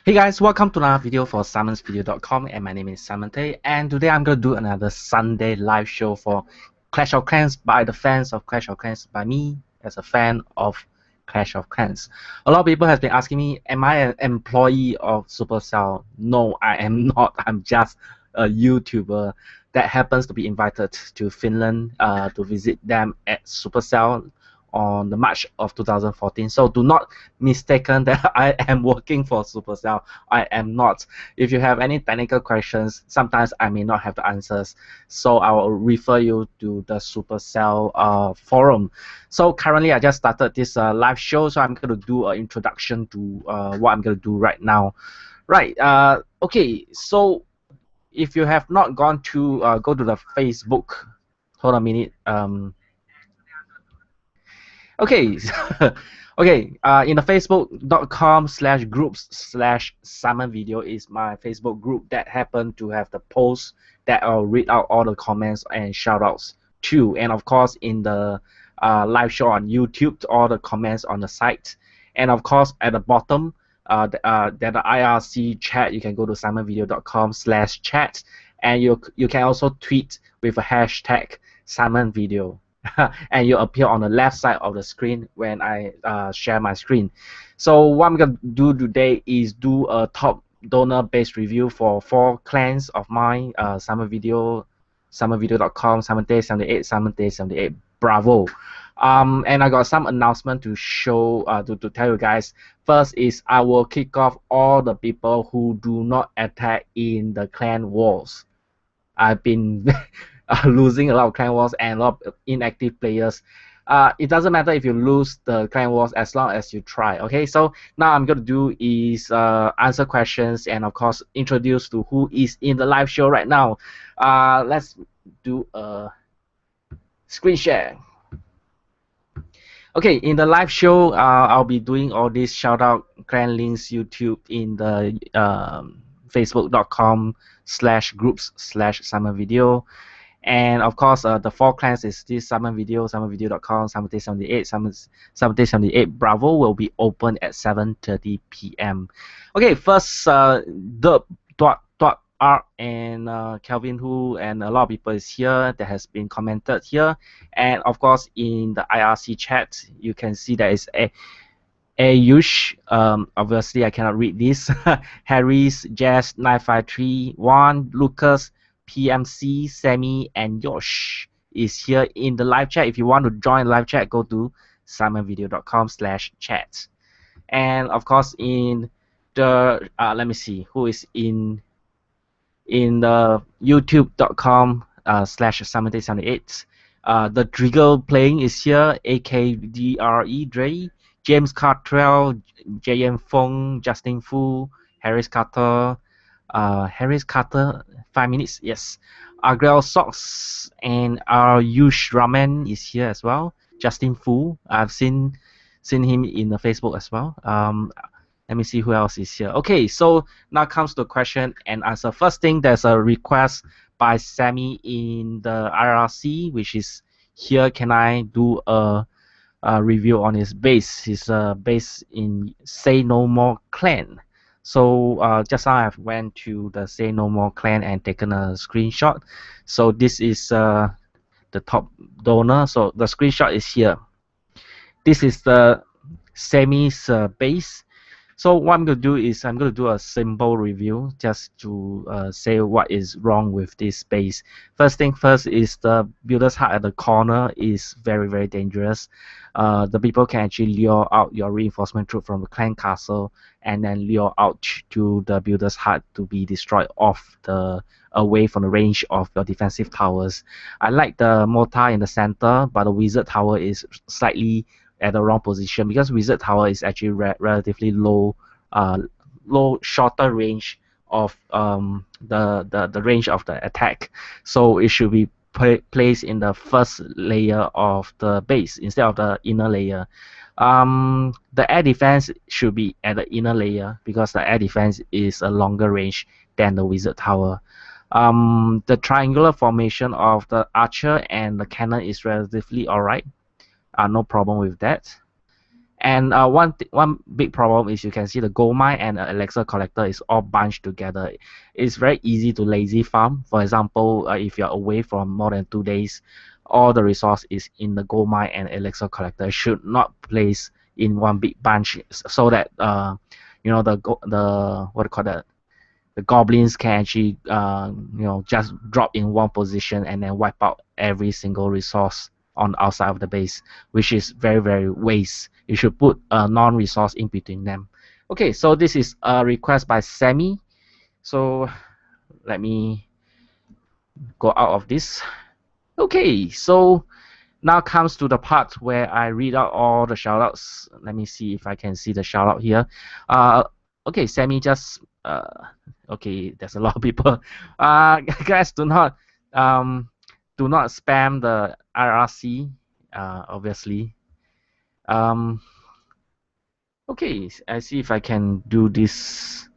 Hey guys, welcome to another video for simonsvideo.com, and my name is Simon Tay, and today I'm going to do another Sunday live show for Clash of Clans by the fans of Clash of Clans, by me as a fan of Clash of Clans. A lot of people have been asking me, am I an employee of Supercell? No, I am not. I'm just a YouTuber that happens to be invited to Finland to visit them at Supercell on the March of 2014. So do not mistaken that I am working for Supercell. I am not. If you have any technical questions, sometimes I may not have the answers, so I will refer you to the Supercell forum. So currently I just started this live show, so I'm going to do an introduction to what I'm going to do right now. Right. Okay. So if you have not gone to go to the Facebook, hold on a minute. Okay, okay. In the facebook.com/groups/SimonVideo is my Facebook group that happen to have the posts that I'll read out all the comments and shoutouts to, and of course in the live show on YouTube, all the comments on the site, and of course at the bottom, the IRC chat. You can go to simonvideo.com/chat, and you can also tweet with a hashtag SimonVideo. And you appear on the left side of the screen when I share my screen. So what I'm going to do today is do a top donor based review for 4 clans of mine, SimonVideo, simonvideo.com, SimonTay78, SimonTay78, Bravo. And I got some announcement to show, to tell you guys. First is I will kick off all the people who do not attack in the clan wars. I've been losing a lot of clan wars and a lot of inactive players. It doesn't matter if you lose the clan wars as long as you try. Okay, so now I'm going to do is answer questions and of course introduce to who is in the live show right now. Let's do a screen share. Okay, in the live show, I'll be doing all these shout out clan links, YouTube, in the facebook.com/groups/SimonVideo. And of course, the 4 clans is this SimonVideo, simonvideo.com, SimonTay78, SimonTay78 Bravo will be open at 7:30 p.m. Okay, first, R and Kelvin Hu and a lot of people is here that has been commented here. And of course, in the IRC chat, you can see there is a Ayush, obviously I cannot read this. Harris, Jazz 9531, Lucas, PMC, Sammy, and Yosh is here in the live chat. If you want to join the live chat, go to simonvideo.com/chat. And of course, in the let me see who is in the youtube.com/SimonTay78. The Driggle playing is here. AKDRE Dre, James Cartrell, JM Fong, Justin Fu, Harris Carter, 5 minutes, yes. Agrel Socks and Yush Raman is here as well. Justin Fu, I've seen him in the Facebook as well. Let me see who else is here. Okay, so now comes the question and answer. First thing, there's a request by Sammy in the IRC, which is here. Can I do a review on his base? His base in Say No More clan. So just now I've went to the Say No More clan and taken a screenshot. So this is the top donor. So the screenshot is here. This is the Sammy's base. So what I'm going to do is I'm going to do a simple review just to say what is wrong with this base. First thing first is the builder's hut at the corner is very, very dangerous. The people can actually lure out your reinforcement troop from the clan castle and then lure out to the builder's hut to be destroyed away from the range of your defensive towers. I like the mortar in the center, but the wizard tower is slightly at the wrong position because wizard tower is actually relatively low, shorter range of the range of the attack, so it should be placed in the first layer of the base instead of the inner layer. The air defense should be at the inner layer because the air defense is a longer range than the wizard tower. The triangular formation of the archer and the cannon is relatively alright. No problem with that. And one big problem is you can see the gold mine and elixir collector is all bunched together. It's very easy to lazy farm. For example, if you're away from more than 2 days, all the resource is in the gold mine and elixir collector. Should not place in one big bunch so that you know the what do you call that, the goblins can actually just drop in one position and then wipe out every single resource on the outside of the base, which is very, very waste. You should put a non-resource in between them. Okay, so this is a request by Sammy. So let me go out of this. Okay, so now comes to the part where I read out all the shoutouts. Let me see if I can see the shoutout here. Okay, Sammy just okay, there's a lot of people. Guys, do not spam the IRC, obviously. Okay, I see if I can do this.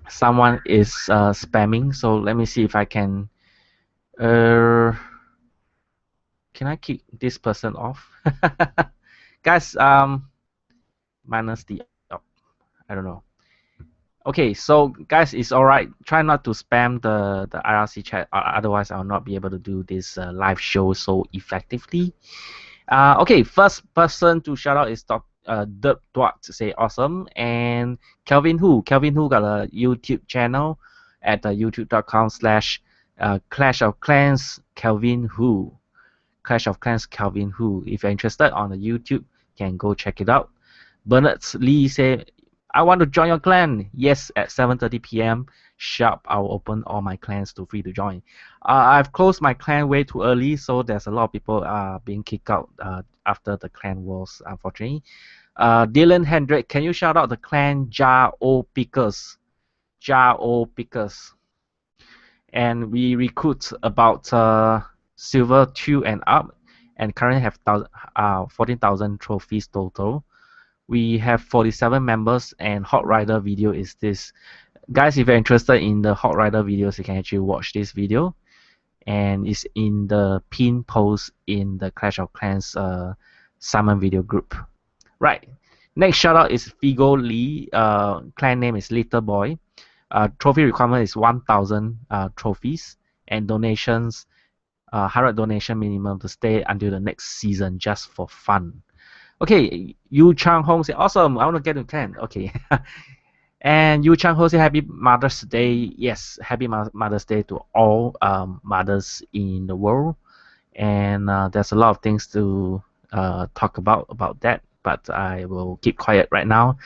Someone is spamming, so let me see if I can. Can I kick this person off? Guys, minus the I don't know. Okay, so guys, it's alright. Try not to spam the IRC chat, otherwise I'll not be able to do this live show so effectively. Okay, first person to shout out is Derp Dwat to say awesome, and Kelvin Hu. Kelvin Hu got a YouTube channel at youtube.com/Clash of Clans Kelvin Hu. Clash of Clans Kelvin Hu. If you're interested on the YouTube, can go check it out. Bernard Lee say, I want to join your clan. Yes, at 7:30 p.m. sharp, I will open all my clans to free to join. I've closed my clan way too early, so there's a lot of people being kicked out after the clan wars, unfortunately. Dylan Hendrick, can you shout out the clan Jar O Pickers? Jar O Pickers. And we recruit about silver 2 and up, and currently have 14,000 trophies total. We have 47 members, and Hot Rider video is this. Guys, if you're interested in the Hot Rider videos, you can actually watch this video, and it's in the pin post in the Clash of Clans Summon video group. Right. Next shout out is Figo Lee. Clan name is Little Boy. Trophy requirement is 1,000 trophies, and donations 100 donation minimum to stay until the next season just for fun. Okay, Yu Chang Hong say, awesome, I want to get to 10. Okay. And Yu Chang Hong say, happy Mother's Day. Yes, happy Mother's Day to all mothers in the world. And there's a lot of things to talk about that, but I will keep quiet right now.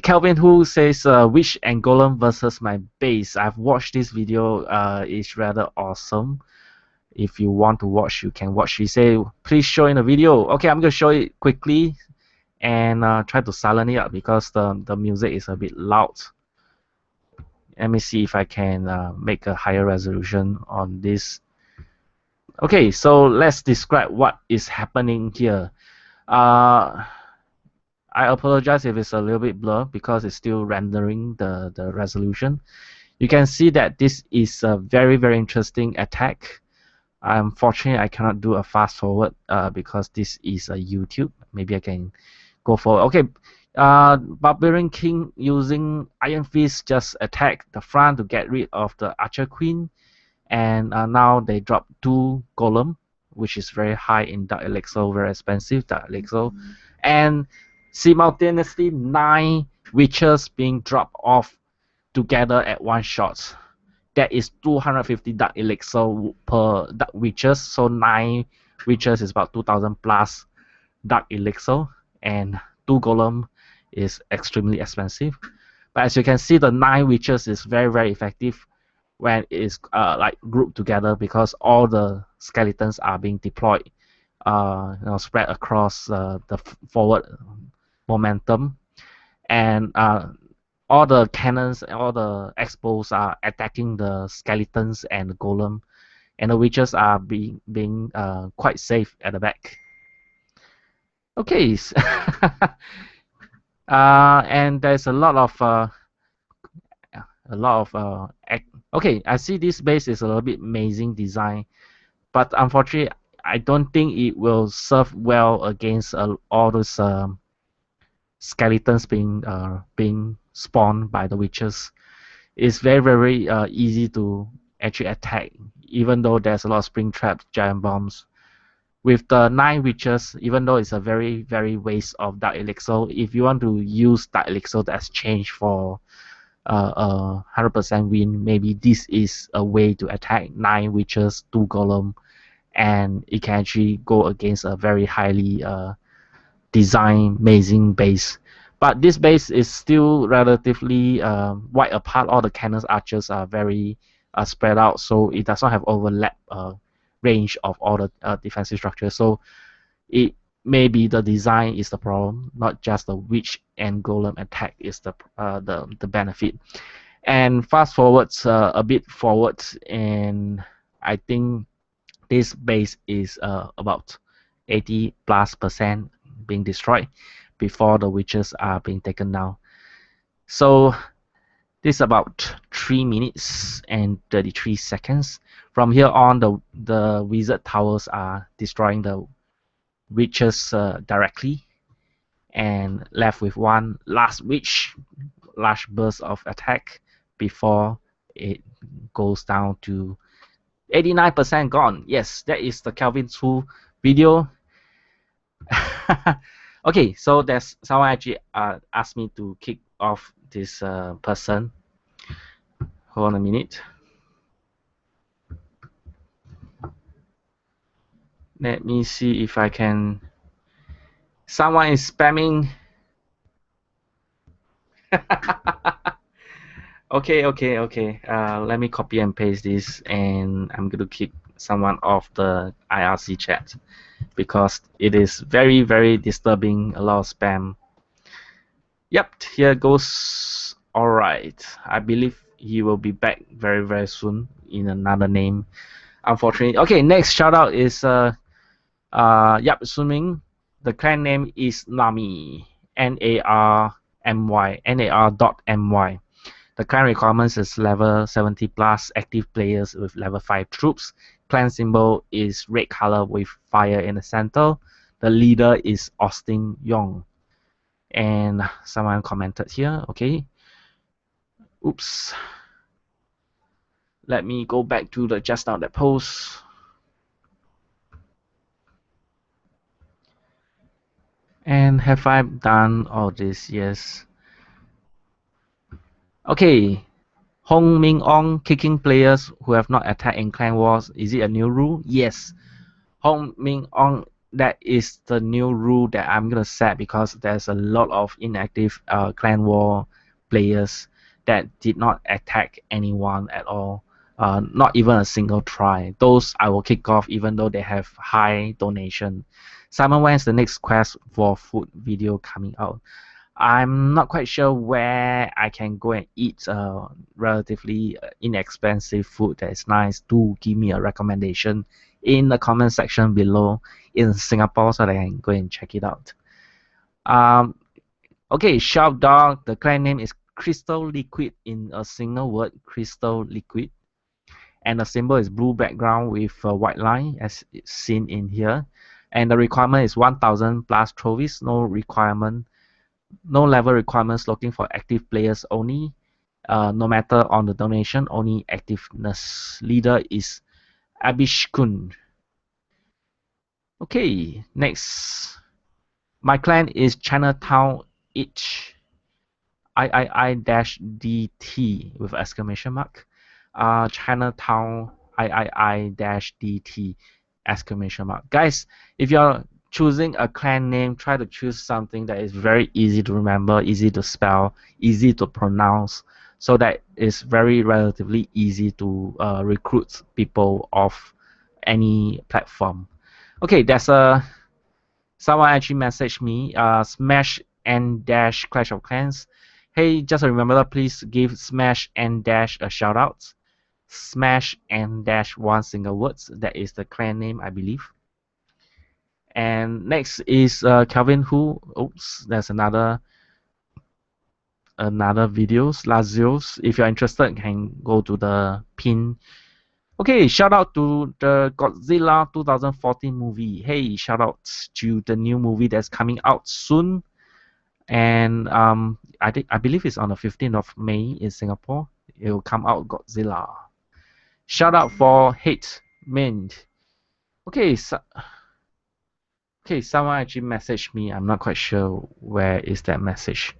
Kelvin Hu says, Witch and Golem versus my base. I've watched this video. It's rather awesome. If you want to watch, you can watch. He say, please show in the video. Okay, I'm going to show it quickly and try to silence it up because the music is a bit loud. Let me see if I can make a higher resolution on this. Okay, so let's describe what is happening here. I apologize if it's a little bit blurred because it's still rendering the resolution. You can see that this is a very, very interesting attack. Unfortunately, I cannot do a fast forward because this is a YouTube. Maybe I can go forward. Okay, Barbarian King using Iron Fist just attacked the front to get rid of the Archer Queen, and now they drop 2 Golem, which is very high in Dark Elixir, very expensive Dark Elixir, and simultaneously 9 Witches being dropped off together at one shot. That is 250 Dark Elixir per Dark Witches, so 9 Witches is about 2,000 plus Dark Elixir, and 2 Golem is extremely expensive. But as you can see, the 9 Witches is very, very effective when it is like grouped together because all the skeletons are being deployed, spread across the forward momentum, and all the cannons, all the X-bows are attacking the skeletons and the golem, and the witches are being quite safe at the back. Okay, and there's a lot of okay. I see this base is a little bit amazing design, but unfortunately I don't think it will serve well against all those skeletons being spawned by the witches. It's very easy to actually attack, even though there's a lot of spring traps, giant bombs. With the 9 witches, even though it's a very waste of dark elixir, if you want to use dark elixir to exchange for 100% win, maybe this is a way to attack 9 witches, 2 golem, and it can actually go against a very highly designed amazing base. But this base is still relatively wide apart. All the cannons archers are very spread out, so it does not have overlap range of all the defensive structures. So it maybe the design is the problem, not just the witch and golem attack is the benefit. And fast forwards a bit forward, and I think this base is about 80+% being destroyed before the witches are being taken down. So this is about 3 minutes and 33 seconds. From here on, the wizard towers are destroying the witches directly, and left with one last witch, large burst of attack before it goes down to 89% gone. Yes, that is the Kelvin 2 video. Okay, so there's someone actually asked me to kick off this person. Hold on a minute. Let me see if I can. Someone is spamming. Okay. Let me copy and paste this, and I'm going to kick someone off the IRC chat because it is very disturbing. A lot of spam. Yep, here goes. All right, I believe he will be back very soon in another name. Unfortunately, okay. Next shout out is Yap Sunming. The clan name is Nami. NARMY. NAR.MY. The clan requirements is level 70 plus, active players with level 5 troops. Clan symbol is red color with fire in the center. The leader is Austin Young. And someone commented here, okay. Oops. Let me go back to the just now that post. And have I done all this? Yes. Okay. Hong Ming Ong kicking players who have not attacked in clan wars. Is it a new rule? Yes. Hong Ming Ong, that is the new rule that I'm gonna set because there's a lot of inactive clan war players that did not attack anyone at all. Not even a single try. Those I will kick off even though they have high donation. Simon, when is the next quest for food video coming out? I'm not quite sure where I can go and eat relatively inexpensive food that is nice. Do give me a recommendation in the comment section below in Singapore so that I can go and check it out. Okay, Sharp Dog, the clan name is Crystal Liquid in a single word, Crystal Liquid. And the symbol is blue background with a white line as it's seen in here. And the requirement is 1000 plus trophies, no level requirements, looking for active players only. No matter on the donation, only activeness. Leader is Abish Kun. Okay, next. My clan is Chinatown Itch. III-DT with exclamation mark. Chinatown III-DT exclamation mark. Guys, if you're choosing a clan name, try to choose something that is very easy to remember, easy to spell, easy to pronounce, so that it's very relatively easy to recruit people off any platform. Okay, there's someone actually messaged me, Smash and Dash Clash of Clans. Hey, just a reminder, please give Smash and Dash a shout out. Smash and Dash, one single words. That is the clan name, I believe. And next is Calvin Hu. Oops, there's another videos, Lazios. If you're interested, you can go to the pin Okay, shout out to the Godzilla 2014 movie. Hey, shout out to the new movie that's coming out soon. And I believe it's on the 15th of May in Singapore. It will come out Godzilla. Shout out for Hate Mint. Okay, okay, someone actually messaged me. I'm not quite sure where is that message.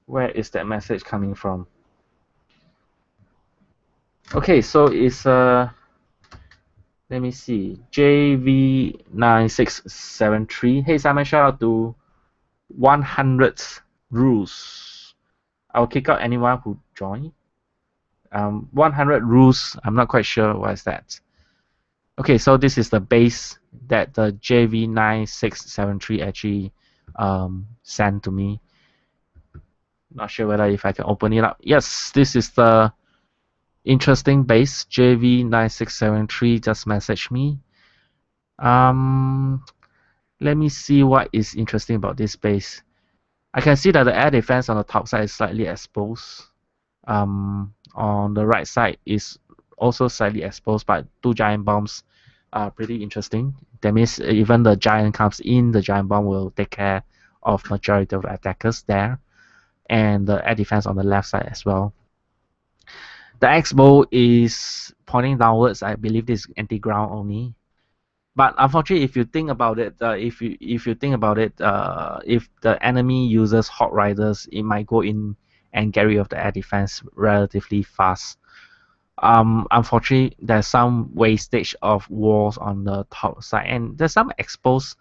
Where is that message coming from? Okay, so it's let me see, JV9673. Hey Simon, shout out to 100 rules. I'll kick out anyone who join. 100 rules. I'm not quite sure what is that. Okay, so this is the base that the JV9673 actually sent to me. Not sure whether if I can open it up. Yes, this is the interesting base. JV9673 just messaged me. Let me see what is interesting about this base. I can see that the air defense on the top side is slightly exposed. On the right side is also slightly exposed, but two giant bombs are pretty interesting. That means even the giant comes in, the giant bomb will take care of majority of attackers there, and the air defense on the left side as well. The X-bow is pointing downwards. I believe this is anti-ground only. But unfortunately, if you think about it, if you think about it, if the enemy uses Hot Riders, it might go in and get rid of the air defense relatively fast. Unfortunately, there's some wastage of walls on the top side, and there's some exposed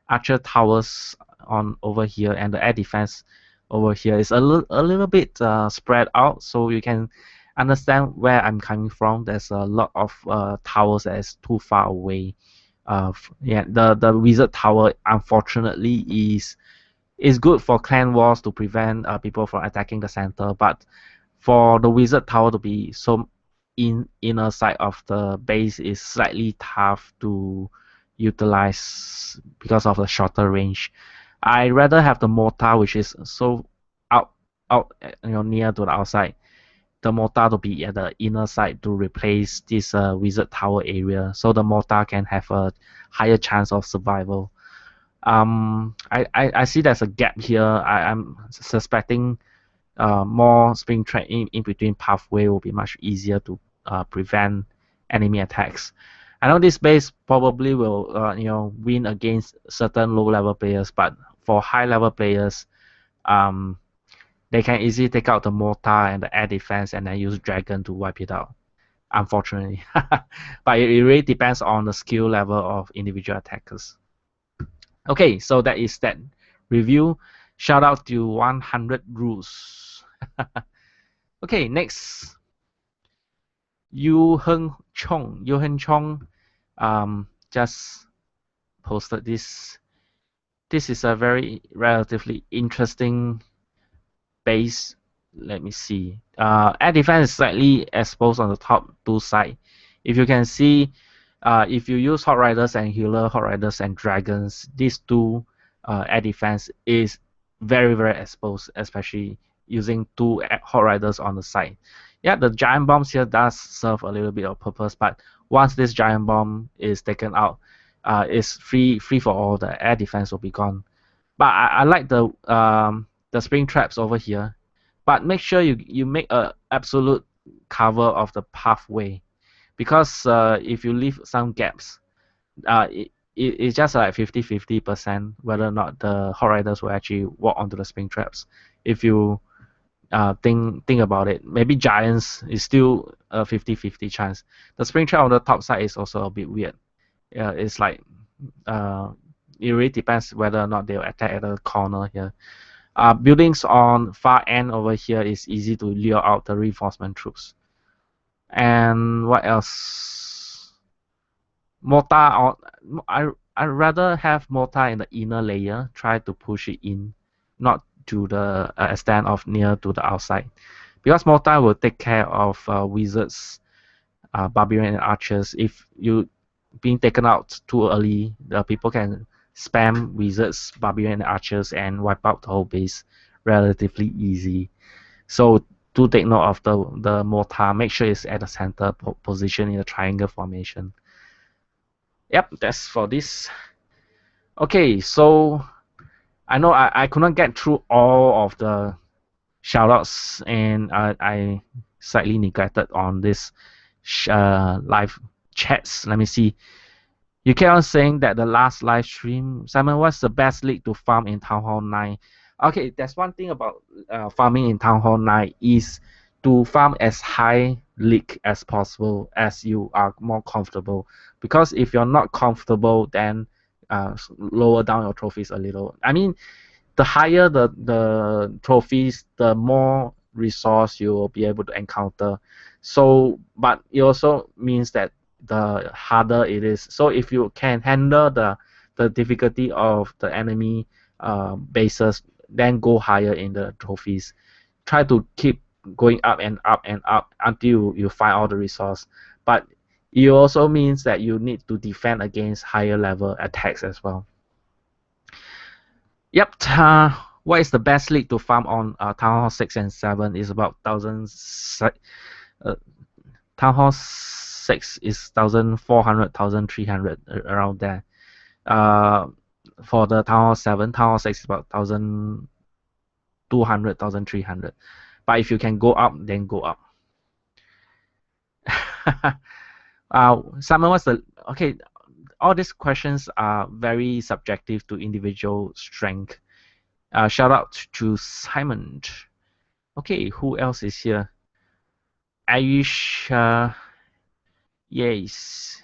archer towers on over here, and the air defense over here is a little bit spread out, so you can understand where I'm coming from. There's a lot of towers that is too far away. Yeah, the wizard tower unfortunately is good for clan wars to prevent people from attacking the center, but for the wizard tower to be so inner side of the base is slightly tough to utilize because of the shorter range. I rather have the mortar, which is so out near to the outside, the mortar to be at the inner side to replace this wizard tower area, so the mortar can have a higher chance of survival. I see there's a gap here. I'm suspecting more spring trap in between pathway will be much easier to prevent enemy attacks. I know this base probably will win against certain low level players, but for high level players, they can easily take out the mortar and the air defense and then use dragon to wipe it out. Unfortunately, but it really depends on the skill level of individual attackers. Okay, so that is that review. Shout out to 100 rules. Okay, next. Yu Heng Chong just posted this. This is a very relatively interesting base. Let me see. Air defense is slightly exposed on the top two side. If you can see, if you use Hot Riders and Healer, Hot Riders and Dragons, these two air defense is very exposed, especially using two Hot Riders on the side. Yeah, the giant bombs here does serve a little bit of purpose, but once this giant bomb is taken out, it's free for all. The air defense will be gone. But I like the spring traps over here, but make sure you make a absolute cover of the pathway, because if you leave some gaps, it's just like 50% whether or not the Hot Riders will actually walk onto the spring traps. If you think about it, maybe giants is still a 50-50 chance. The spring trap on the top side is also a bit weird. It's like it really depends whether or not they'll attack at the corner here. Buildings on far end over here is easy to lure out the reinforcement troops. And what else? Mortar. I rather have mortar in the inner layer. Try to push it in, not to the extent of near to the outside, because mortar will take care of wizards, barbarian and archers. If you being taken out too early, the people can spam wizards, barbarian and archers and wipe out the whole base relatively easy. So do take note of the mortar. Make sure it's at the center position in the triangle formation. Yep, that's for this. Okay, so I know I could not get through all of the shoutouts, and I slightly neglected on this live chats. Let me see. You kept on saying that the last live stream, Simon, what's the best league to farm in Town Hall 9? Okay, there's one thing about farming in Town Hall 9 is to farm as high league as possible as you are more comfortable. Because if you're not comfortable, then lower down your trophies a little. I mean, the higher the trophies, the more resource you will be able to encounter. So, but it also means that the harder it is. So if you can handle the difficulty of the enemy bases, then go higher in the trophies. Try to keep going up and up and up until you find all the resource. But it also means that you need to defend against higher level attacks as well. Yep. What is the best league to farm on Town Hall 6 and 7 is about 1,000. Town Hall 6 is 1,400, 1,300 around there. For the Town Hall 7, Town Hall 6 is about 1,200, 1,300. But if you can go up, then go up. Simon, what's the okay? All these questions are very subjective to individual strength. Shout out to Simon. Okay, who else is here? Ayush. Yes.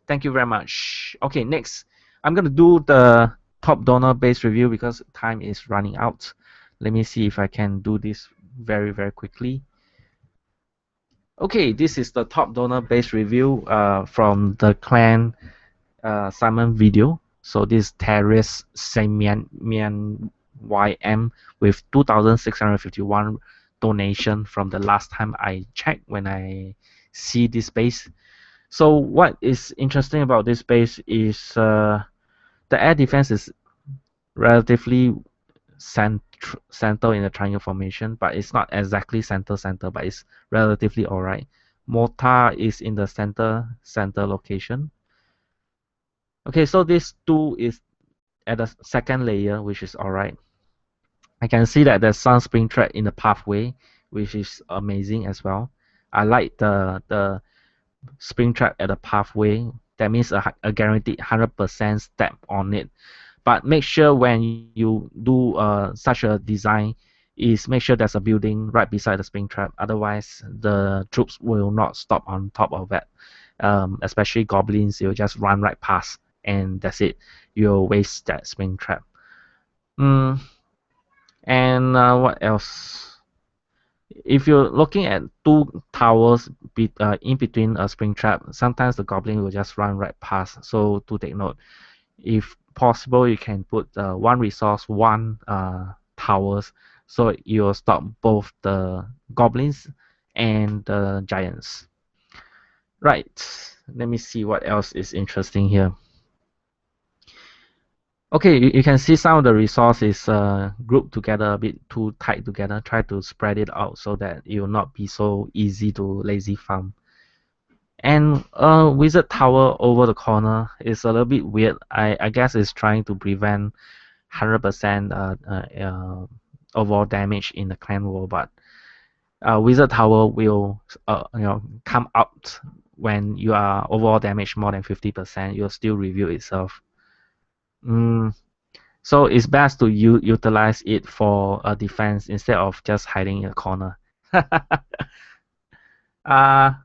Thank you very much. Okay, next. I'm going to do the top donor base review because time is running out. Let me see if I can do this very, very quickly. Okay, this is the top donor base review from the clan Simon video. So this Terrace Samian YM with 2,651 donation from the last time I checked when I see this base. So what is interesting about this base is the air defense is relatively center in the triangle formation, but it's not exactly center, but it's relatively alright. Mortar is in the center location. Okay, so this 2 is at the second layer, which is alright. I can see that there's some spring trap in the pathway, which is amazing as well. I like the spring trap at the pathway. That means a guaranteed 100% step on it. But make sure when you do such a design is make sure there's a building right beside the spring trap. Otherwise, the troops will not stop on top of it. Especially goblins, you'll just run right past and that's it. You'll waste that spring trap. And what else? If you're looking at 2 towers in between a spring trap, sometimes the goblin will just run right past. So to take note, if possible, you can put 1 resource, 1 towers, so you'll stop both the goblins and the giants. Right. Let me see what else is interesting here. Okay, you can see some of the resources grouped together a bit too tight together. Try to spread it out so that it will not be so easy to lazy farm. And wizard tower over the corner is a little bit weird. I guess it's trying to prevent 100% overall damage in the clan war, but wizard tower will come out when you are overall damage more than 50%. You'll still review itself. So it's best to utilize it for a defense instead of just hiding in a corner.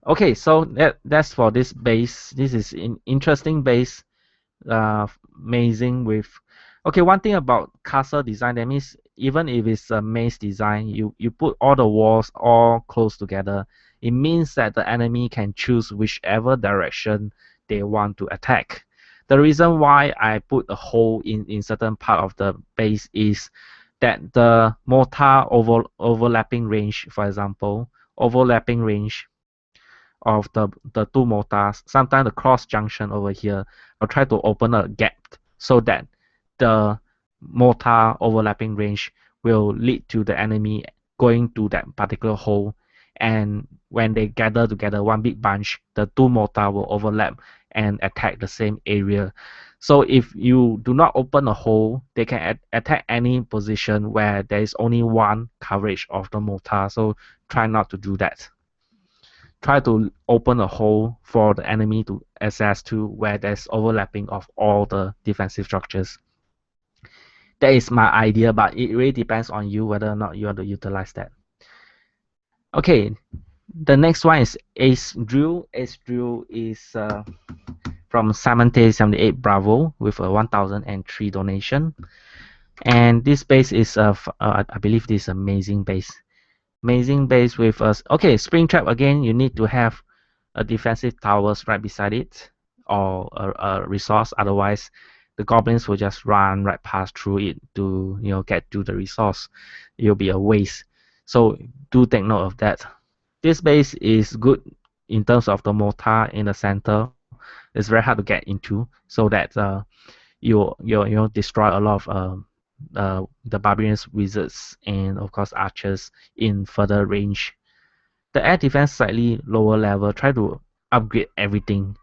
Okay, so that's for this base. This is an interesting base. Amazing with. Okay, one thing about castle design, that means even if it's a maze design, you put all the walls all close together. It means that the enemy can choose whichever direction they want to attack. The reason why I put a hole in certain part of the base is that the mortar overlapping range, for example, overlapping range of the 2 mortars, sometimes the cross junction over here, I'll try to open a gap so that the mortar overlapping range will lead to the enemy going to that particular hole, and when they gather together one big bunch, the two mortar will overlap and attack the same area. So if you do not open a hole, they can attack any position where there is only one coverage of the mortar. So try not to do that. Try to open a hole for the enemy to access to where there's overlapping of all the defensive structures. That is my idea, but it really depends on you whether or not you want to utilize that. Okay, the next one is Ace Drill. Ace Drill is from Simon Tay 78 Bravo with a 1003 donation. And this base is I believe this is amazing base. Amazing base with us. Okay, Springtrap again. You need to have a defensive towers right beside it, or a resource. Otherwise, the goblins will just run right past through it to get to the resource. It'll be a waste. So do take note of that. This base is good in terms of the mortar in the center. It's very hard to get into, so that you destroy a lot of the barbarians, wizards, and of course archers in further range. The air defense slightly lower level. Try to upgrade everything.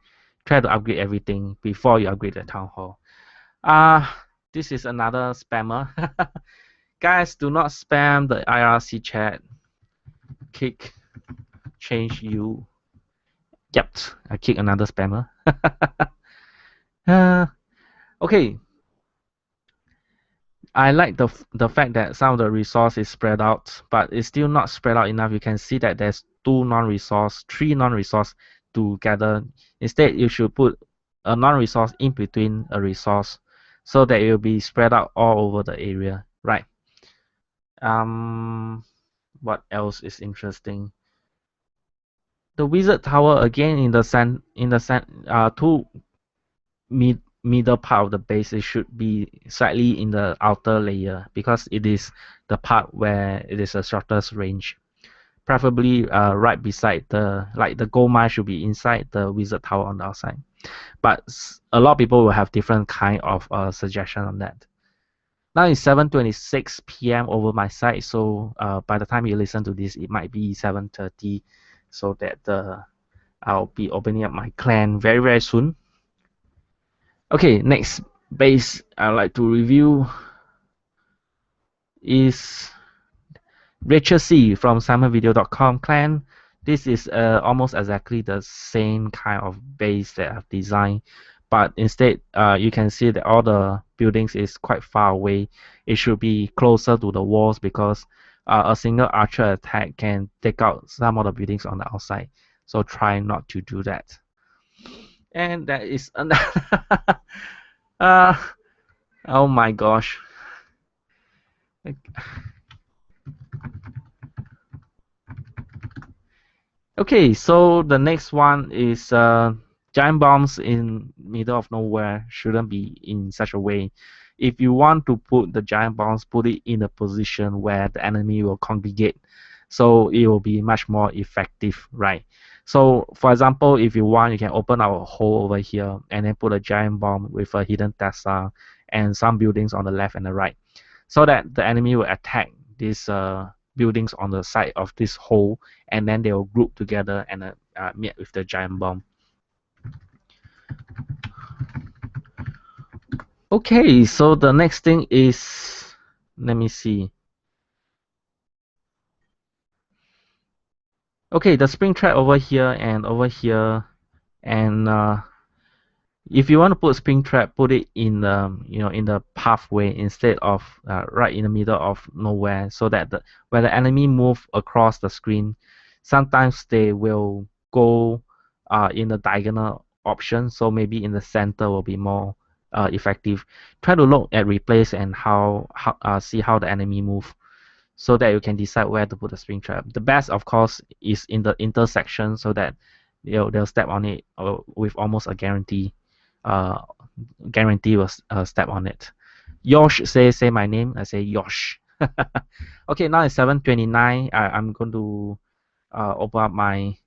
Try to upgrade everything before you upgrade the town hall. This is another spammer. Guys, do not spam the IRC chat. Kick, change you. Yep, I kick another spammer. Okay. I like the fact that some of the resource is spread out, but it's still not spread out enough. You can see that there's three non-resource together. Instead, you should put a non-resource in between a resource, so that it will be spread out all over the area, right? What else is interesting? The wizard tower again in the two middle part of the base. It should be slightly in the outer layer because it is the part where it is a shortest range. Preferably right beside the gold mine should be inside the wizard tower on the outside. But a lot of people will have different kind of suggestion on that. Now it's 7:26 p.m. over my side, so by the time you listen to this, it might be 7:30, so that I'll be opening up my clan very, very soon. Okay, next base I'd like to review is Rachel C from SimonVideo.com clan. This is almost exactly the same kind of base that I've designed, but instead you can see that all the buildings is quite far away. It should be closer to the walls because a single archer attack can take out some of the buildings on the outside. So try not to do that. And that is another oh my gosh. Okay, so the next one is giant bombs in middle of nowhere shouldn't be in such a way. If you want to put the giant bombs, put it in a position where the enemy will congregate, so it will be much more effective, right? So for example, if you want, you can open our hole over here and then put a giant bomb with a hidden Tesla and some buildings on the left and the right, so that the enemy will attack these buildings on the side of this hole, and then they will group together and meet with the giant bomb. Okay, so the next thing is, let me see. Okay, the Springtrap over here and over here, and if you want to put Springtrap, put it in the in the pathway instead of right in the middle of nowhere, so that when the enemy move across the screen, sometimes they will go in the diagonal option. So maybe in the center will be more effective. Try to look at replays and see how the enemy move, so that you can decide where to put the Springtrap. The best, of course, is in the intersection, so that they'll step on it with almost a guarantee. Guarantee will step on it. Yosh say my name. I say Yosh. Okay, now it's 7:29. I'm going to open up my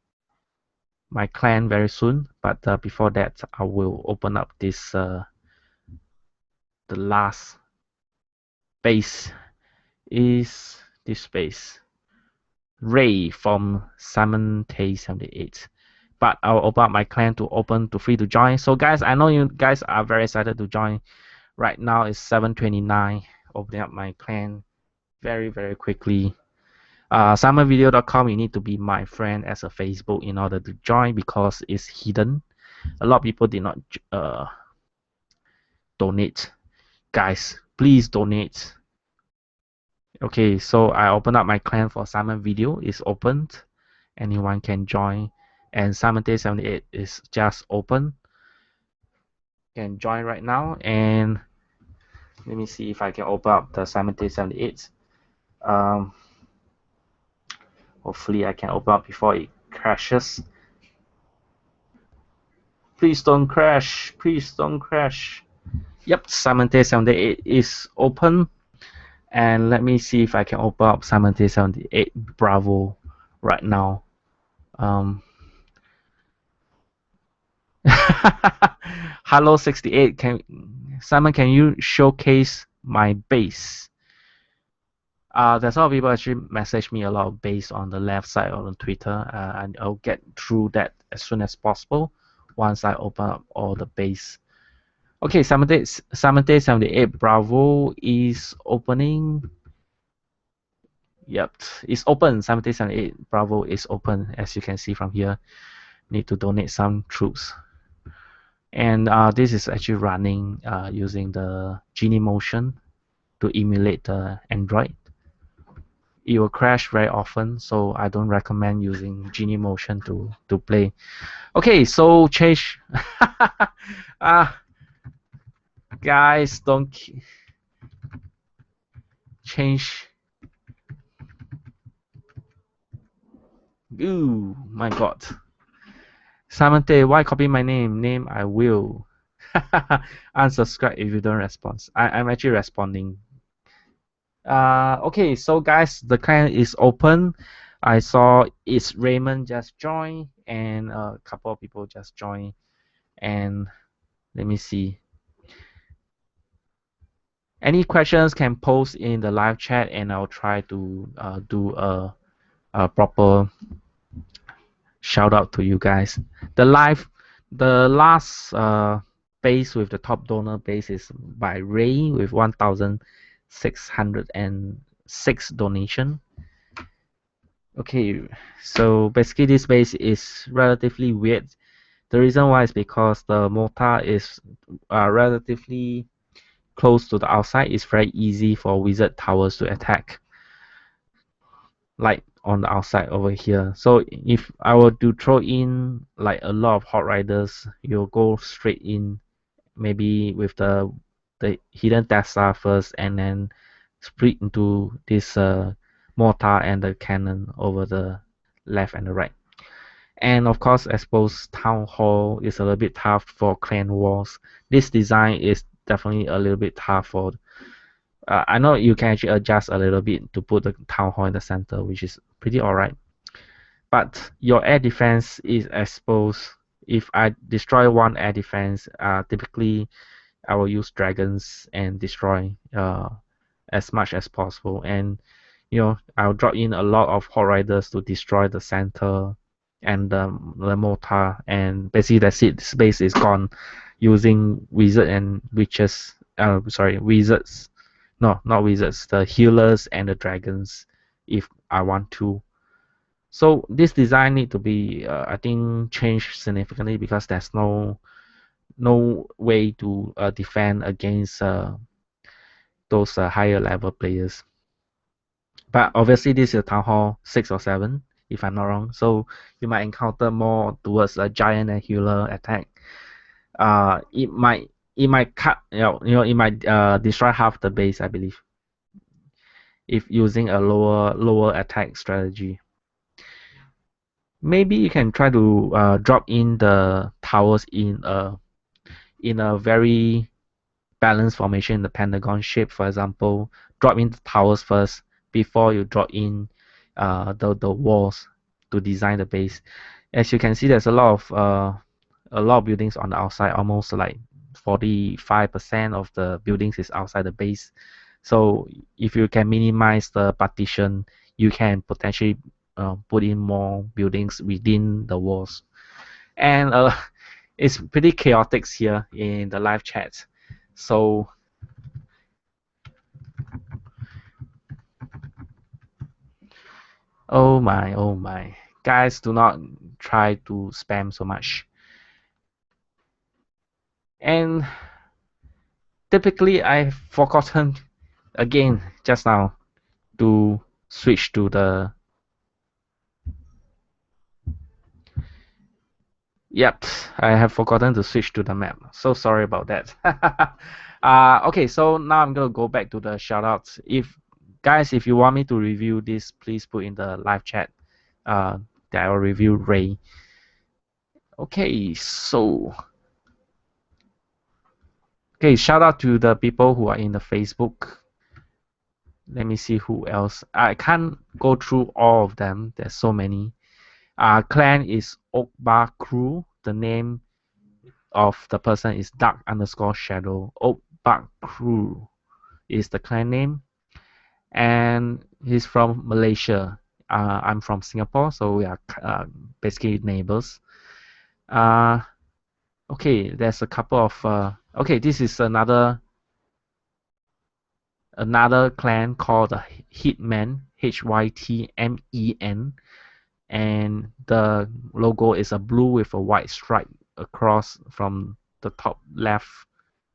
clan very soon, but before that, I will open up this the last base is this base. Ray from Simon Tay 78. But I'll open up my clan to open to free to join. So guys, I know you guys are very excited to join. Right now it's 7:29. Opening up my clan very quickly. SimonVideo.com, you need to be my friend as a Facebook in order to join because it's hidden. A lot of people did not donate. Guys, please donate. Okay, so I open up my clan for Simon Video. It's opened. Anyone can join. And Simon Day 78 is just open. Can join right now. And let me see if I can open up the Simon Day 78. Hopefully I can open up before it crashes. Please don't crash. Please don't crash. Yep, Simon Day 78 is open. And let me see if I can open up Simon Day 78 Bravo right now. Hello 68, Simon, can you showcase my base? There's a lot of people actually message me a lot of base on the left side on Twitter, and I'll get through that as soon as possible once I open up all the base. Okay, Simon Day 78 Bravo is opening. Yep, it's open. Simon Day 78 Bravo is open, as you can see from here. Need to donate some troops. And this is actually running using the Genie Motion to emulate the Android. It will crash very often, so I don't recommend using Genie Motion to play. Okay, so change. Guys, don't change. Ooh, my God. Simon Tay, why copy my name? Name I will. Unsubscribe if you don't respond. I'm actually responding. Okay, so guys, the clan is open. I saw it's Raymond just joined and a couple of people just joined. And let me see. Any questions can post in the live chat and I'll try to do a proper shout out to you guys. The last base with the top donor base is by Ray with 1,606 donation. Okay, so basically this base is relatively weird. The reason why is because the mortar is relatively close to the outside. It's very easy for wizard towers to attack, like on the outside over here. So if I were to throw in like a lot of hot riders, you'll go straight in, maybe with the hidden Tesla first, and then split into this mortar and the cannon over the left and the right. And of course, I suppose Town Hall is a little bit tough for clan wars. This design is definitely a little bit tough for. I know you can actually adjust a little bit to put the Town Hall in the center, which is pretty alright. But your air defense is, I suppose, if I destroy one air defense, typically I will use dragons and destroy as much as possible. And I'll drop in a lot of hot riders to destroy the center and the mortar, and basically that's it. Space is gone using wizard and witches. Wizards. No, not wizards. The healers and the dragons, if I want to. So this design need to be, I think, changed significantly because there's no way to defend against those higher level players. But obviously this is Town Hall 6 or 7, if I'm not wrong. So you might encounter more towards a giant and healer attack. It might cut, it might destroy half the base, I believe, if using a lower attack strategy. Maybe you can try to drop in the towers in a very balanced formation in the pentagon shape. For example, drop in the towers first before you drop in the walls to design the base. As you can see, there's a lot of buildings on the outside. Almost like 45% of the buildings is outside the base. So if you can minimize the partition, you can potentially put in more buildings within the walls. And it's pretty chaotic here in the live chat. So oh my, guys, do not try to spam so much. And typically I've forgotten again just now to switch to the Yep, I have forgotten to switch to the map. So sorry about that. Okay, so now I'm gonna go back to the shoutouts. If you want me to review this, please put in the live chat. That I will review Ray. Okay, shout out to the people who are in the Facebook. Let me see who else. I can't go through all of them. There's so many. Clan is Oak Bar Crew. The name of the person is Dark_Shadow. Oak Bar Crew is the clan name. And he's from Malaysia. I'm from Singapore, so we are basically neighbors. Okay, there's a couple of okay, this is another clan called the Hitmen, Hytmen, and the logo is a blue with a white stripe across from the top left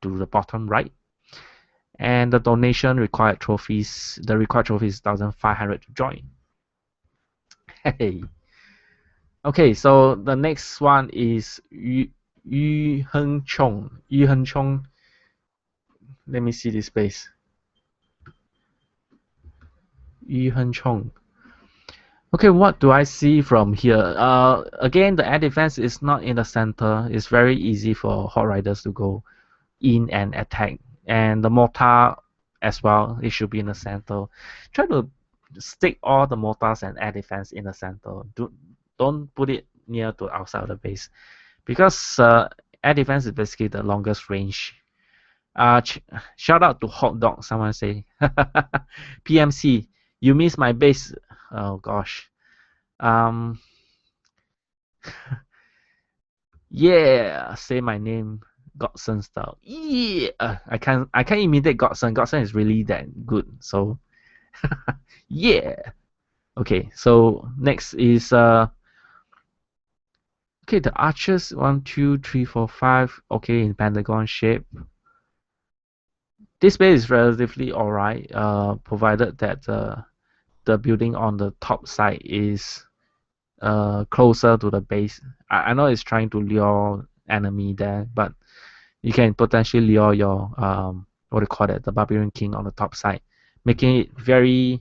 to the bottom right. And the donation required trophies, the required trophy is 1,500 to join. Hey. Okay, so the next one is Yu Heng Chong. Yu Heng Chong. Let me see this space. Yu Heng Chong. Okay, what do I see from here? Again, the air defense is not in the center. It's very easy for Horde Riders to go in and attack. And the mortar as well, it should be in the center. Try to stick all the mortars and air defense in the center. Don't put it near to outside of the base. Because air defense is basically the longest range. Shout out to Hot Dog, someone say. PMC, you missed my base. Oh gosh. Yeah, say my name, Godson style. Yeah, I can't imitate Godson. Godson is really that good. So, yeah. Okay, so next is okay, the archers 1, 2, 3, 4, 5. Okay, in pentagon shape. This base is relatively alright. Provided that the building on the top side is closer to the base. I know it's trying to lure enemy there, but you can potentially lure your what do you call it, the Barbarian King on the top side, making it very,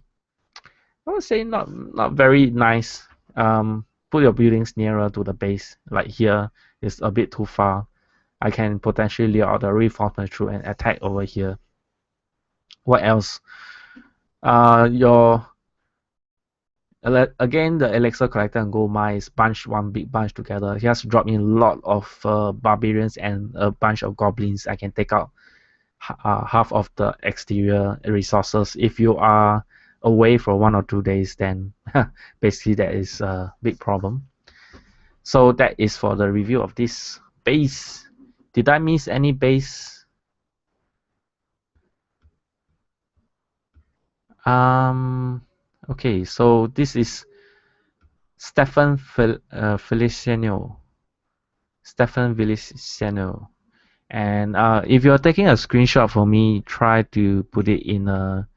I would say not very nice. Put your buildings nearer to the base. Like here is a bit too far. I can potentially lure out the reinforcement through and attack over here. What else? Your Again, the Elixir Collector and Gold Mine is one big bunch together. He has dropped in a lot of barbarians and a bunch of goblins. I can take out half of the exterior resources. If you are away for 1 or 2 days, then basically that is a big problem. So that is for the review of this base. Did I miss any base? Okay, so this is Stefan Feliciano. Stefan Feliciano. And if you're taking a screenshot for me, try to put it in a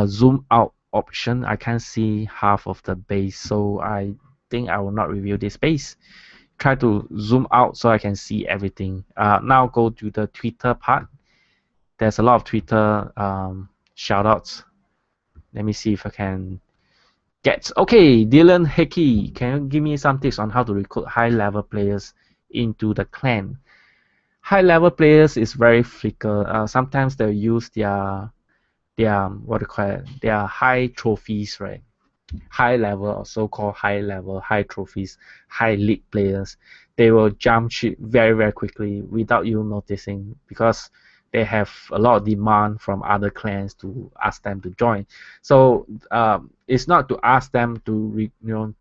zoom out option. I can't see half of the base, so I think I will not review this base. Try to zoom out so I can see everything. Now go to the Twitter part. There's a lot of Twitter shoutouts. Let me see if I can get. Okay, Dylan Hickey, can you give me some tips on how to recruit high-level players into the clan? High-level players is very fickle. Sometimes they'll use their what do you call it? Their high trophies, right? High level or so-called high level, high trophies, high league players. They will jump ship very quickly without you noticing because they have a lot of demand from other clans to ask them to join. So it's not to ask them to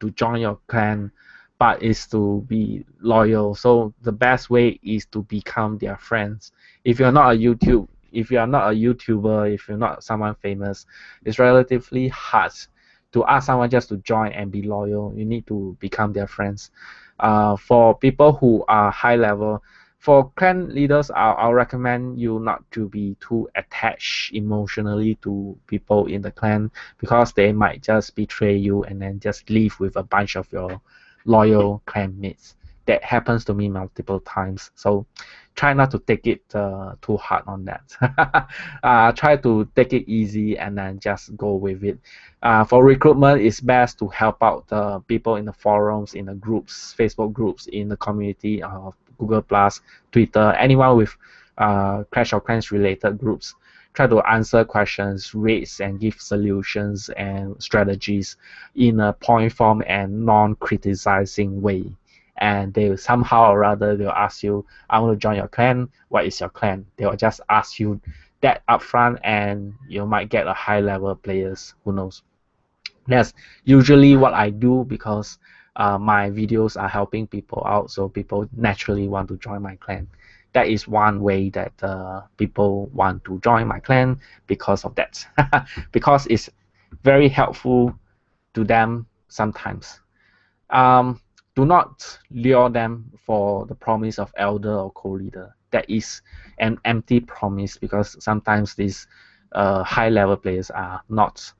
to join your clan, but it's to be loyal. So the best way is to become their friends. If you're not a if you are not a YouTuber, if you're not someone famous, it's relatively hard to ask someone just to join and be loyal. You need to become their friends. For people who are high level, for clan leaders, I'll recommend you not to be too attached emotionally to people in the clan, because they might just betray you and then just leave with a bunch of your loyal clan mates. That happens to me multiple times. So try not to take it too hard on that. Try to take it easy and then just go with it. For recruitment, it's best to help out the people in the forums, in the groups, Facebook groups, in the community of Google Plus, Twitter, anyone with Clash of Clans related groups. Try to answer questions, raise and give solutions and strategies in a point form and non-criticizing way. And they will somehow or other they'll ask you, I want to join your clan. What is your clan? They will just ask you that upfront, and you might get a high level players. Who knows? That's usually what I do, because my videos are helping people out, so people naturally want to join my clan. That is one way that people want to join my clan, because of that. Because it's very helpful to them sometimes. Do not lure them for the promise of elder or co-leader. That is an empty promise, because sometimes these high level players are not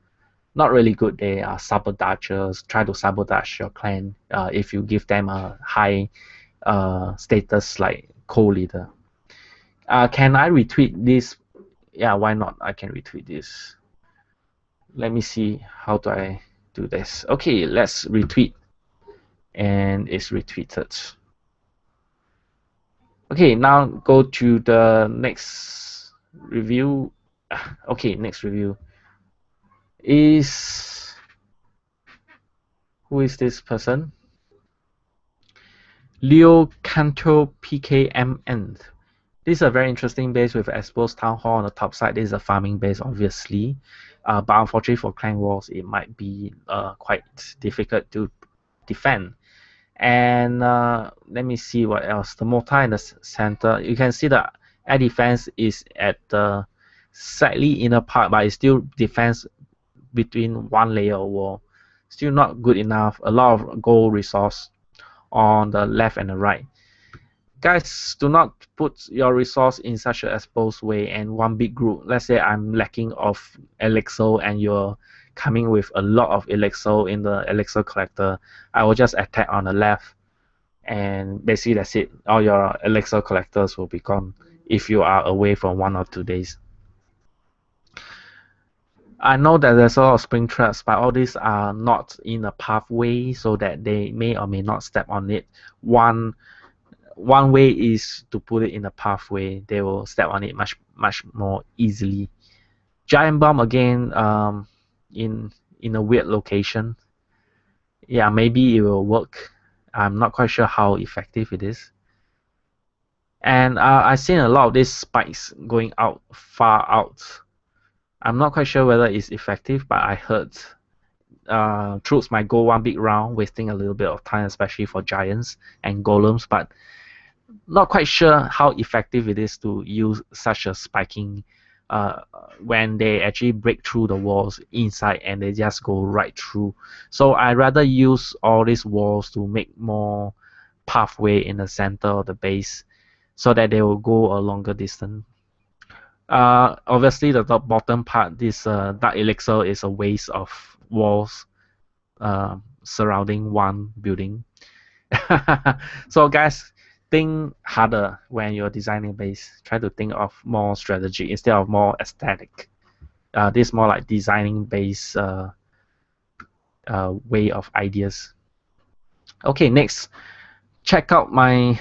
really good. They are sabotagers, try to sabotage your clan if you give them a high status like co-leader. Can I retweet this? Yeah, why not? I can retweet this. Let me see, how do I do this? Okay, let's retweet, and it's retweeted. Okay, now go to the next review. Okay, next review is, who is this person? Leo Canto PKMN. This is a very interesting base with exposed town hall on the top side. This is a farming base, obviously, but unfortunately for clan wars, it might be quite difficult to defend. And let me see what else. The mortar in the center, you can see the air defense is at the slightly inner part, but it still defends between one layer of wall. Still not good enough. A lot of gold resource on the left and the right. Guys, do not put your resource in such an exposed way and one big group. Let's say I'm lacking of elixir and you're coming with a lot of elixir in the elixir collector. I will just attack on the left, and basically that's it. All your elixir collectors will be gone if you are away for 1 or 2 days. I know that there's a lot of spring traps, but all these are not in a pathway, so that they may or may not step on it. One way is to put it in a pathway. They will step on it much more easily. Giant bomb again, in a weird location. Yeah, maybe it will work. I'm not quite sure how effective it is. And I've seen a lot of these spikes going out far out. I'm not quite sure whether it's effective, but I heard troops might go one big round, wasting a little bit of time, especially for giants and golems, but not quite sure how effective it is to use such a spiking when they actually break through the walls inside and they just go right through. So I rather use all these walls to make more pathway in the center of the base, so that they will go a longer distance. Obviously, the bottom part, this dark elixir, is a waste of walls surrounding one building. So guys, think harder when you're designing a base. Try to think of more strategy instead of more aesthetic. This is more like designing base way of ideas. Okay, next, check out my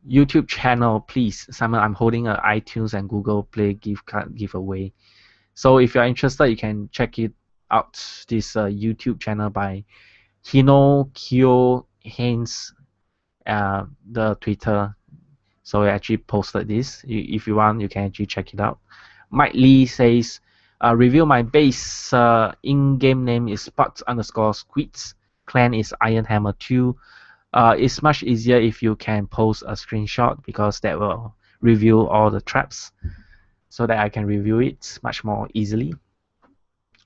YouTube channel, please. Simon, I'm holding an iTunes and Google Play giveaway. So if you're interested, you can check it out. This YouTube channel by Hino Kyo Haynes, the Twitter. So I actually posted this. If you want, you can actually check it out. Mike Lee says, review my base in-game name is Sparks underscore Squids. Clan is Iron Hammer 2. It's much easier if you can post a screenshot because that will review all the traps so that I can review it much more easily.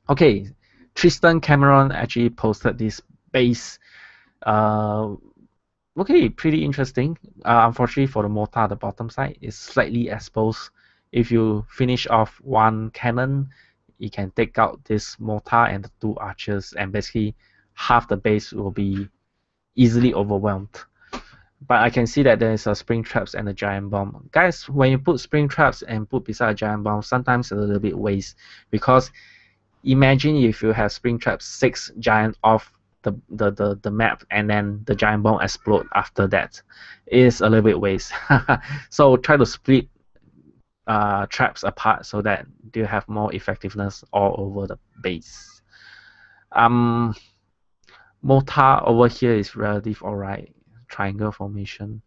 Okay, Tristan Cameron actually posted this base. Okay, pretty interesting. Unfortunately for the mortar, the bottom side is slightly exposed. If you finish off one cannon, you can take out this mortar and the two archers, and basically half the base will be easily overwhelmed. But I can see that there is a spring traps and a giant bomb. Guys, when you put spring traps and put beside a giant bomb, sometimes a little bit waste, because imagine if you have spring traps 6 giant off the map and then the giant bomb explode after that. It's a little bit waste. So try to split traps apart so that you have more effectiveness all over the base. Mortar over here is relative alright. Triangle formation.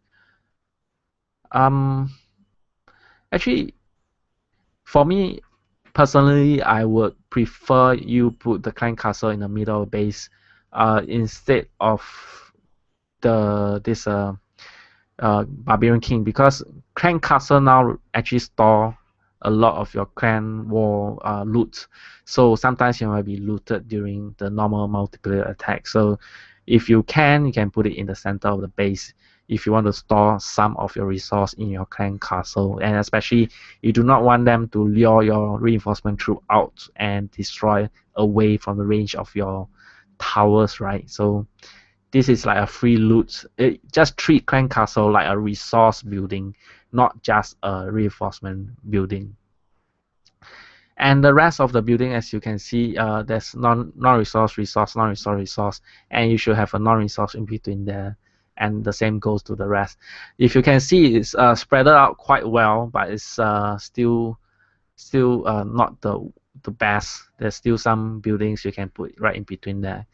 Actually, for me personally, I would prefer you put the clan castle in the middle of the base instead of this barbarian king, because clan castle now actually store a lot of your clan war loot, so sometimes you might be looted during the normal multiplayer attack. So if you can put it in the center of the base if you want to store some of your resource in your clan castle, and especially you do not want them to lure your reinforcement troop out and destroy away from the range of your towers, right? So this is like a free loot. Just treat clan castle like a resource building, not just a reinforcement building. And the rest of the building, as you can see, there's non-resource, resource, non-resource, resource, and you should have a non-resource in between there. And the same goes to the rest. If you can see, it's spread out quite well, but it's still not the best. There's still some buildings you can put right in between there,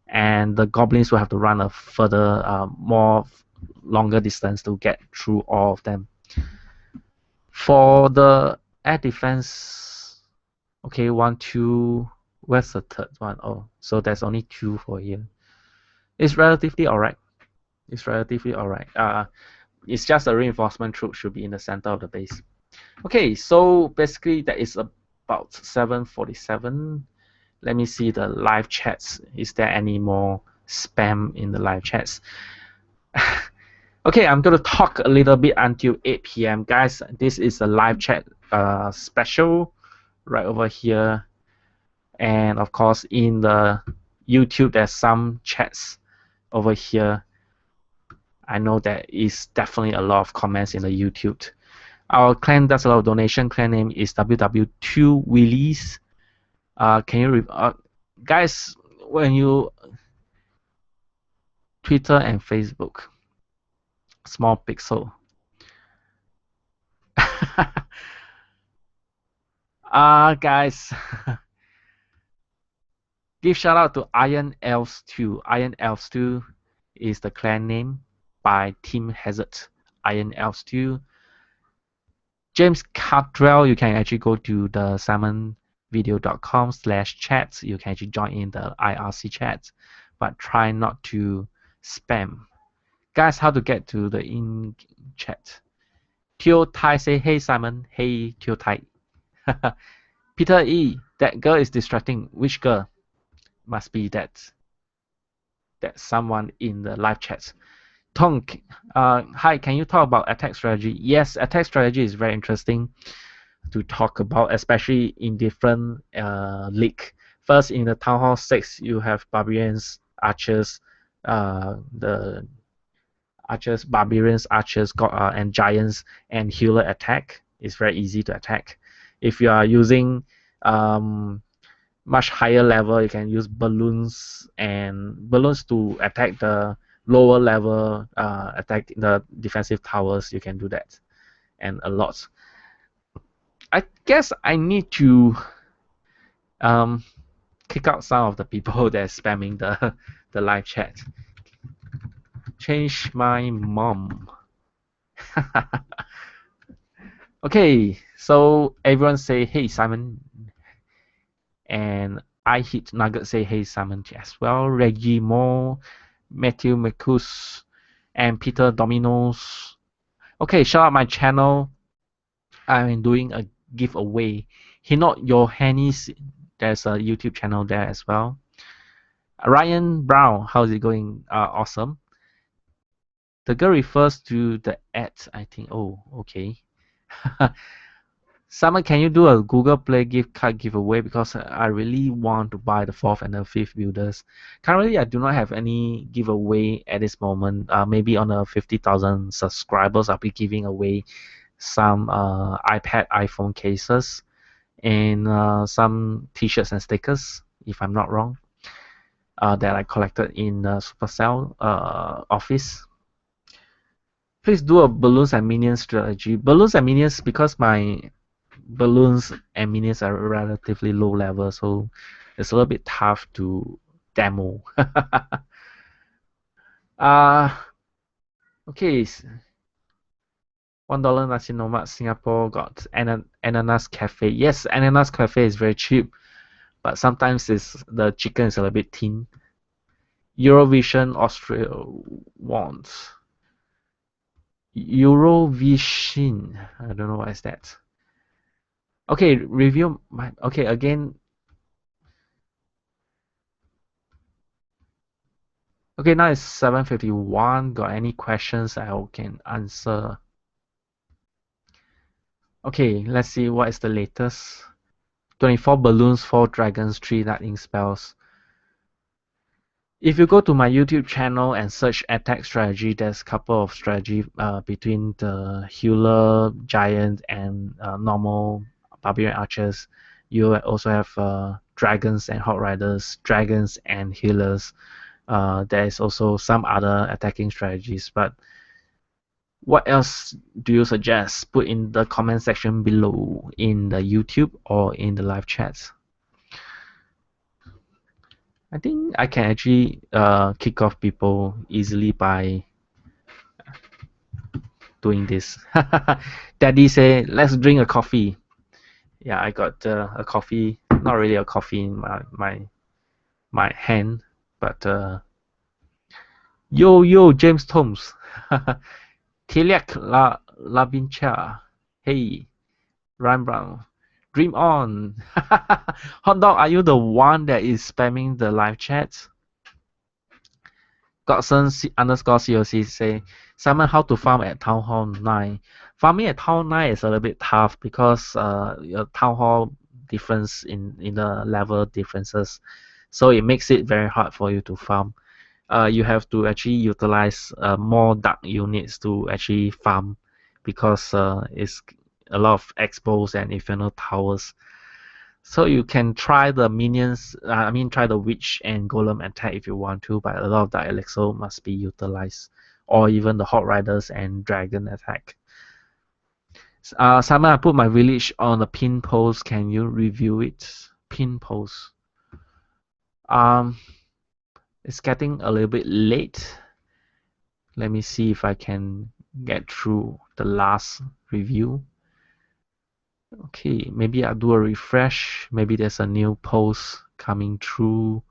and the goblins will have to run a further, more longer distance to get through all of them. For the air defense, okay, 1, 2. Where's the third one? Oh, so there's only 2 for here. It's relatively alright. It's relatively alright. It's just a reinforcement troop should be in the center of the base. Okay, so basically that is about 7:47. Let me see the live chats. Is there any more spam in the live chats? Okay, I'm going to talk a little bit until 8 p.m. Guys, this is a live chat special right over here. And of course, in the YouTube, there's some chats over here. I know there is definitely a lot of comments in the YouTube. Our clan does a lot of donation. Clan name is WW2 Willies. Can you guys, when you Twitter and Facebook, small pixel. Guys, give shout out to Iron Elves 2. Iron Elves 2 is the clan name by Team Hazard. Iron Elves 2. James Cardwell, you can actually go to the salmonvideo.com/chats. You can actually join in the IRC chat, but try not to spam. Guys, how to get to the in chat? Teo Tai say, hey Simon. Hey Teo Tai. Peter E, that girl is distracting. Which girl? Must be that someone in the live chat. Tonk, hi, can you talk about attack strategy? Yes, attack strategy is very interesting to talk about, especially in different league. First, in the Town Hall 6, you have barbarians, archers, the archers, barbarians, archers, and giants, and healer attack. It's very easy to attack. If you are using much higher level, you can use balloons to attack the lower level, attack the defensive towers. You can do that, and a lot. I guess I need to kick out some of the people that are spamming the live chat. Change my mom. Okay, so everyone say hey Simon, and I hit Nugget say hey Simon as well. Reggie Moore, Matthew McCus, and Peter Dominos. Okay, shout out my channel. I'm doing a giveaway. Not Your Hennies. There's a YouTube channel there as well. Ryan Brown, how's it going? Awesome. The girl refers to the ad, I think. Oh, okay. Simon, can you do a Google Play gift card giveaway? Because I really want to buy the fourth and the fifth builders. Currently, I do not have any giveaway at this moment. Maybe on the 50,000 subscribers, I'll be giving away some iPad, iPhone cases, and some T-shirts and stickers, if I'm not wrong, that I collected in Supercell office. Please do a balloons and minions strategy. Balloons and minions, because my balloons and minions are relatively low level, so it's a little bit tough to demo. Okay, $1 nasi lemak Singapore got Ananas Cafe. Yes, Ananas Cafe is very cheap, but sometimes the chicken is a little bit thin. Eurovision Australia wants. Eurovision. I don't know what is that. Okay, review my. Okay, again. Okay, now it's 7:51. Got any questions I can answer? Okay, let's see what is the latest. 24 balloons, 4 dragons, 3 lightning spells. If you go to my YouTube channel and search attack strategy, there's a couple of strategy between the healer, giant, and normal barbarian archers. You also have dragons and hot riders, dragons and healers. There is also some other attacking strategies, but what else do you suggest? Put in the comment section below in the YouTube or in the live chats. I think I can actually kick off people easily by doing this. Daddy say, let's drink a coffee. Yeah, I got a coffee, not really a coffee in my hand, but yo James Thoms. Tiliak La Vincha. Hey, Ryan Brown. Dream on. Hot dog, are you the one that is spamming the live chat? Godson underscore COC say, Simon, how to farm at Town Hall 9? Farming at Town 9 is a little bit tough because your Town Hall difference in the level differences. So it makes it very hard for you to farm. You have to actually utilize more dark units to actually farm because it's a lot of expos and infernal towers. So you can try the minions, try the witch and golem attack if you want to, but a lot of the elixir must be utilized, or even the hot riders and dragon attack. Simon, I put my village on the pin post. Can you review it? Pin post. It's getting a little bit late. Let me see if I can get through the last review. Okay, maybe I'll do a refresh. Maybe there's a new post coming through.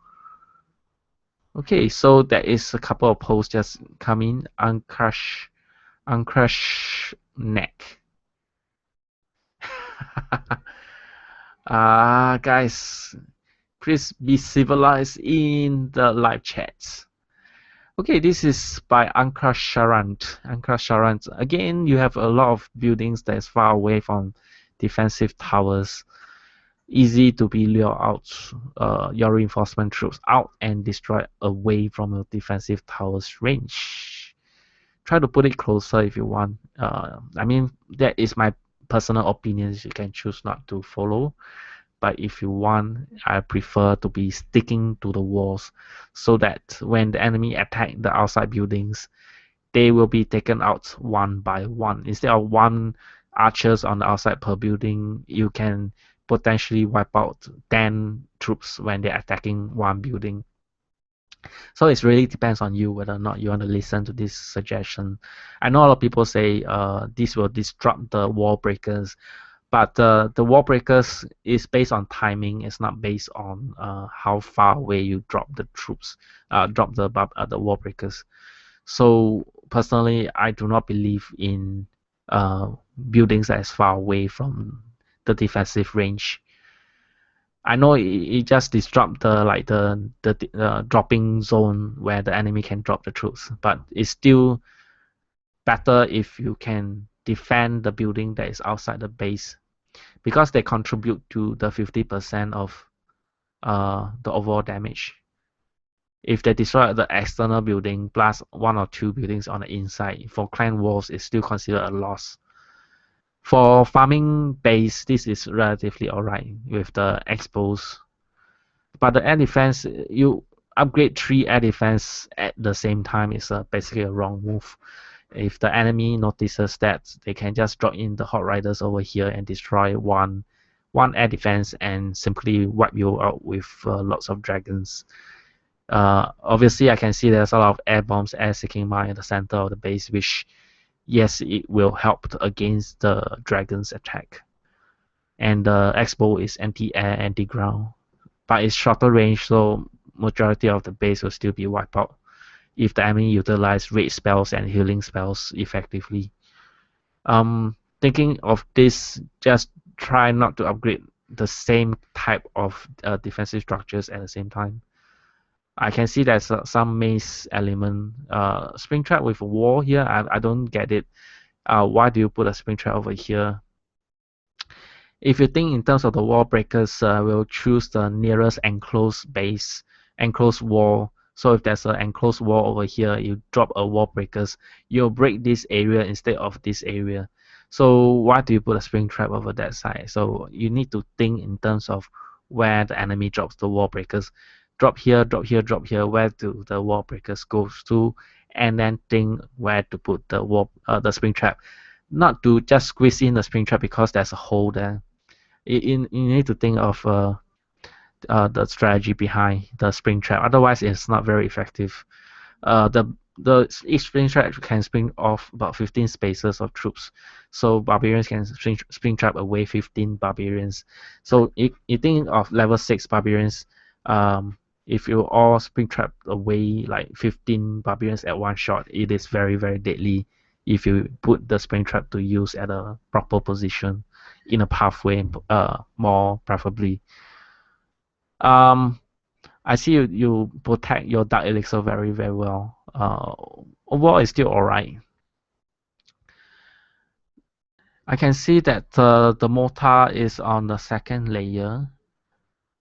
Okay, so there is a couple of posts just coming. Uncrush neck. Guys, please be civilized in the live chats. Okay, this is by Uncrush Sharant. Uncrush Sharant. Again, you have a lot of buildings that is far away from defensive towers. Easy to be lure out your reinforcement troops out and destroy away from the defensive tower's range. Try to put it closer if you want. That is my personal opinions. You can choose not to follow. But if you want, I prefer to be sticking to the walls so that when the enemy attack the outside buildings, they will be taken out one by one. Instead of one archers on the outside per building, you can potentially wipe out 10 troops when they're attacking one building. So it really depends on you whether or not you want to listen to this suggestion. I know a lot of people say this will disrupt the wall breakers, but the wall breakers is based on timing. It's not based on how far away you drop the troops, drop the wall breakers. So personally, I do not believe in uh, buildings that is far away from the defensive range. I know it just disrupt the dropping zone where the enemy can drop the troops, but it's still better if you can defend the building that is outside the base because they contribute to the 50% of the overall damage. If they destroy the external building plus one or two buildings on the inside, for clan walls, it's still considered a loss. For farming base, this is relatively alright with the expos. But the air defense, you upgrade 3 air defense at the same time is basically a wrong move. If the enemy notices that, they can just drop in the Hot Riders over here and destroy one air defense and simply wipe you out with lots of dragons. Obviously, I can see there's a lot of air bombs, air seeking mine at the center of the base, which yes, it will help against the dragon's attack. And the Expo is anti-air, anti-ground, but it's shorter range, so majority of the base will still be wiped out if the enemy utilize rage spells and healing spells effectively. Thinking of this, just try not to upgrade the same type of defensive structures at the same time. I can see there's some maze element. Springtrap with a wall here, I don't get it. Why do you put a Springtrap over here? If you think in terms of the wall breakers, we'll choose the nearest enclosed base, enclosed wall. So if there's an enclosed wall over here, you drop a wall breakers, you'll break this area instead of this area. So why do you put a spring trap over that side? So you need to think in terms of where the enemy drops the wall breakers. Drop here, drop here, drop here. Where do the wall breakers go to? And then think where to put the spring trap. Not to just squeeze in the spring trap because there's a hole there. You need to think of the strategy behind the spring trap. Otherwise, it's not very effective. Each spring trap can spring off about 15 spaces of troops, so barbarians can spring trap away 15 barbarians. So you think of level 6 barbarians. If you all spring trap away like 15 barbarians at one shot, it is very very deadly. If you put the spring trap to use at a proper position in a pathway, more preferably. I see you protect your dark elixir very very well. Overall, it's still alright. I can see that the mortar is on the second layer,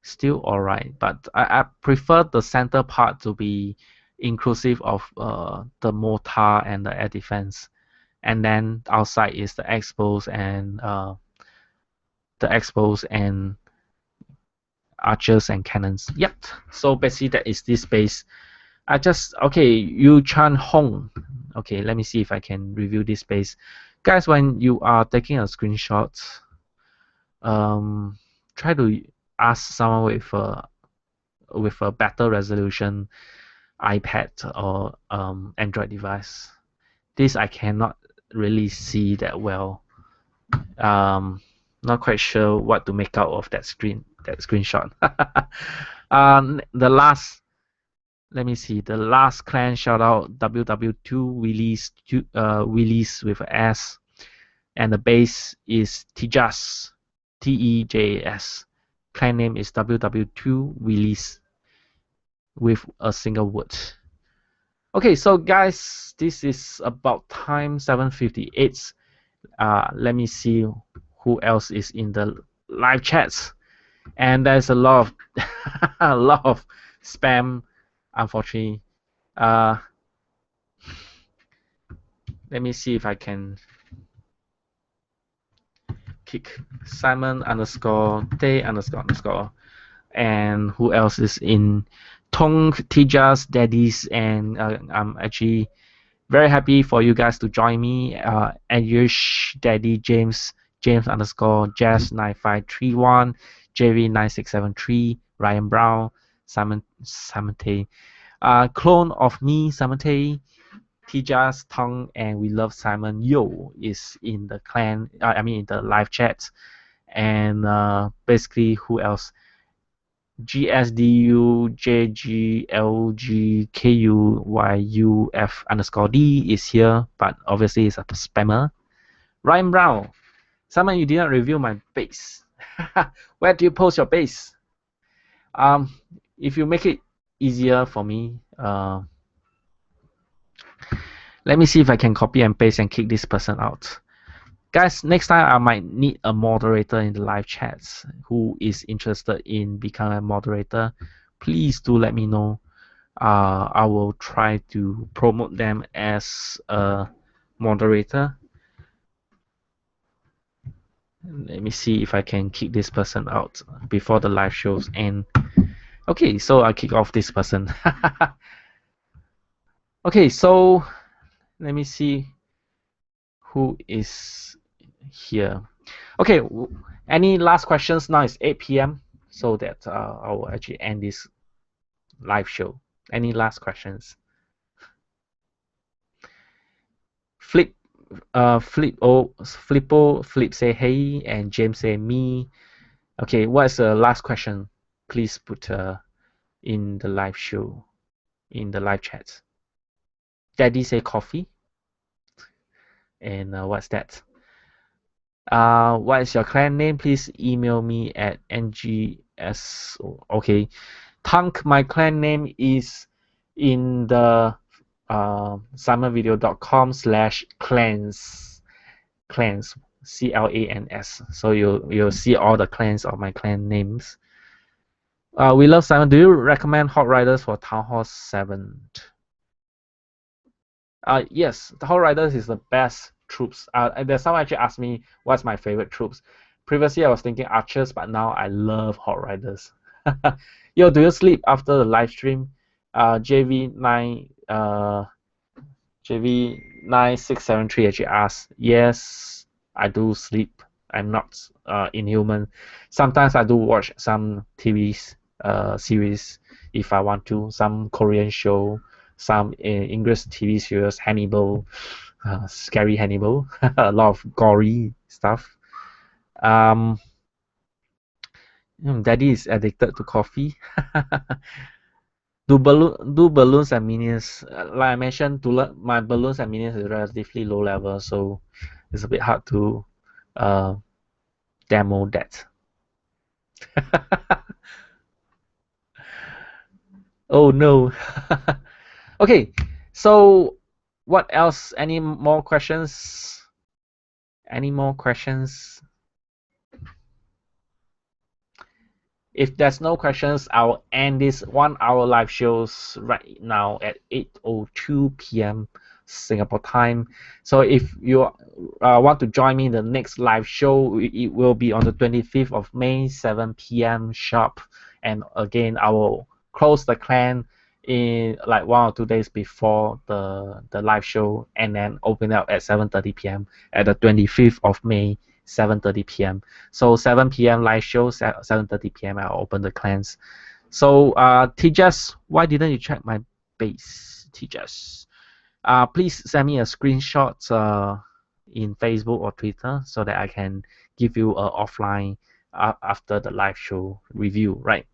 still alright, but I prefer the center part to be inclusive of the mortar and the air defense, and then outside is the expos and archers and cannons. Yep. So basically that is this base. Okay, Yu Chan Hong. Okay, let me see if I can review this base. Guys, when you are taking a screenshot, try to ask someone with a better resolution iPad or Android device. This I cannot really see that well. Not quite sure what to make out of that screenshot. Let me see. The last clan shout out WW2 Willis with an S, and the base is Tejas, Tejas. Clan name is WW2 Willis with a single word. Okay, so guys, this is about time 7:58. Let me see who else is in the live chats, and there's a lot of a lot of spam, unfortunately. Let me see if I can kick Simon _ Tay _ and who else is in Tong Tijas Daddies, and I'm actually very happy for you guys to join me. Ayush Daddy James _ Jazz 9531 JV 9673 Ryan Brown Simon Tay. Clone of me, Simon Tay, Tijas Tong, and We Love Simon Yo is in the clan. I mean, in the live chat. And basically, who else? GSDUJGLGKUYUF_D is here, but obviously it's a spammer. Ryan Brown, Simon, you did not review my base. Where do you post your base? If you make it easier for me, let me see if I can copy and paste and kick this person out. Guys, next time I might need a moderator in the live chats who is interested in becoming a moderator. Please do let me know. I will try to promote them as a moderator. Let me see if I can kick this person out before the live shows end. Okay, so I kick off this person. Okay, so let me see who is here. Okay, any last questions? Now it's 8 p.m. so that I will actually end this live show. Any last questions? Flip say hey, and James say me. Okay, what's the last question? Please put in the live show, in the live chat. Daddy say coffee. And what's that? What is your clan name? Please email me at ngs. Okay, Tank, my clan name is in the simonvideo.com/clans, clans, CLANS. So you'll see all the clans of my clan names. We love Simon. Do you recommend Hot Riders for Town Hall 7? Yes, the Hot Riders is the best troops. There's someone actually asked me what's my favorite troops. Previously, I was thinking archers, but now I love Hot Riders. Yo, do you sleep after the live stream? JV9 JV9673 actually asked. Yes, I do sleep. I'm not inhuman. Sometimes I do watch some TV series if I want to. Some Korean show, some English TV series, Hannibal, scary Hannibal, a lot of gory stuff. Daddy is addicted to coffee. Do balloons and minions? Like I mentioned, my balloons and minions is relatively low level, so it's a bit hard to demo that. Oh no. Okay, so what else? Any more questions? Any more questions? If there's no questions, I'll end this 1 hour live shows right now at 8:02 p.m. Singapore time. So if you want to join me in the next live show, it will be on the 25th of May, 7 p.m. sharp. And again, I will close the clan in like 1 or 2 days before the live show, and then open up at 7:30 p.m. at the 25th of May. 7:30 p.m. So 7 p.m. live show, 7:30 p.m. I'll open the clans. So Tijas, why didn't you check my base, Tijas? Please send me a screenshot in Facebook or Twitter so that I can give you a offline after the live show review, right?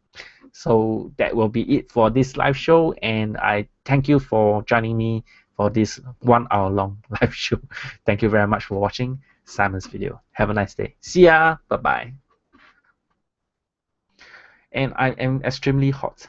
So that will be it for this live show, and I thank you for joining me for this 1 hour long live show. Thank you very much for watching Simon's video. Have a nice day. See ya. Bye bye. And I am extremely hot.